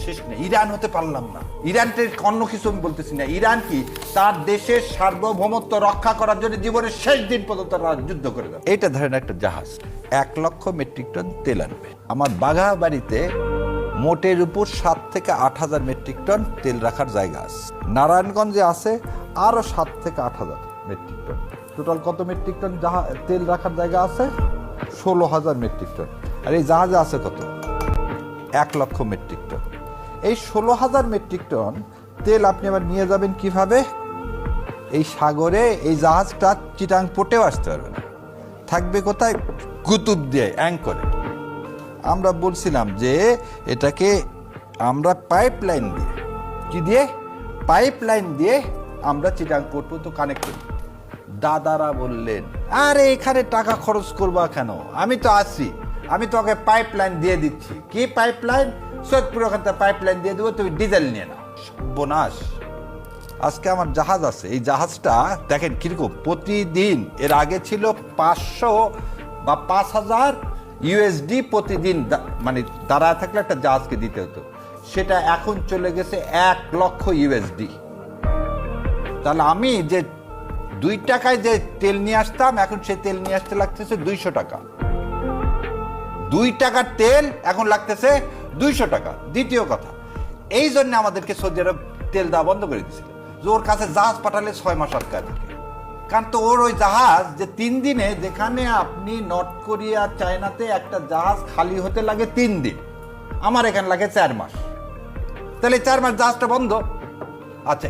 শেষ নেই। ইরান হতে পারলাম না, ইরানটা অন্য কিছু আমি বলতেছি না। ইরান কি তার দেশের সার্বভৌমত্ব রক্ষা করার জন্য জীবনের শেষ দিন পর্যন্ত তারা যুদ্ধ করে দেয়। এটা ধরেন একটা জাহাজ 1 লক্ষ মেট্রিক টন তেল আনবে। আমার বাঘাবাড়িতে মোটের উপর 7 থেকে 8 হাজার মেট্রিক টন তেল রাখার জায়গা আছে। নারায়ণগঞ্জে আছে আরো 7 থেকে 8 হাজার মেট্রিক টন। টোটাল কত মেট্রিক টন তেল রাখার জায়গা আছে? 16,000 মেট্রিক টন। আর এই জাহাজে আছে কত? 1 লক্ষ মেট্রিক টন। এই 16,000 মেট্রিক টন তেল আপনি আবার নিয়ে যাবেন কিভাবে? এই সাগরে এই জাহাজটা চিটাং পোর্টেও আসতে পারবে না, থাকবে কোথায়? কুতুব দিয়ে অ্যাঙ্করে। আমরা বলছিলাম যে এটাকে আমরা পাইপলাইন দিয়ে, কি দিয়ে? পাইপলাইন দিয়ে আমরা চিটাং পোর্ট পর্যন্ত কানেক্ট করি। দাদারা বললেন, আরে এখানে টাকা খরচ করবা কেন, আমি তো আছি, আমি তোকে পাইপলাইন দিয়ে দিচ্ছি। কি পাইপলাইন? সৈয়দপুর ওখান থেকে পাইপলাইন দিয়ে দেবো, তুমি ডিজেল নিয়ে নাও। বোনাস। আজকে আমার জাহাজ আছে, এই জাহাজটা দেখেন কিরকম প্রতিদিন, এর আগে ছিল 500 বা 5,000 ইউএসডি প্রতিদিন, মানে দাঁড়ায় থাকলে একটা জাহাজকে দিতে হতো, সেটা এখন চলে গেছে 1 লক্ষ ইউএসডি। তাহলে আমি যে 2 টাকায় যে তেল নিয়ে আসতাম, এখন সে তেল নিয়ে আসতে লাগতেছে 200 টাকা। 2 টাকার তেল এখন লাগতেছে 200 টাকা। দ্বিতীয় কথা, এই জন্য আমাদেরকে সৌদি আরব তেল দেওয়া বন্ধ করে দিয়েছিল, যে ওর কাছে জাহাজ পাঠালে 6 মাস আটকা দিবে। কারণ তো ওর ওই জাহাজ যে 3 দিনে, যেখানে আপনি নর্থ কোরিয়া চায়নাতে একটা জাহাজ খালি হতে লাগে 3 দিন, আমার এখানে লাগে 4 মাস। তাহলে 4 মাস জাহাজটা বন্ধ। আচ্ছা।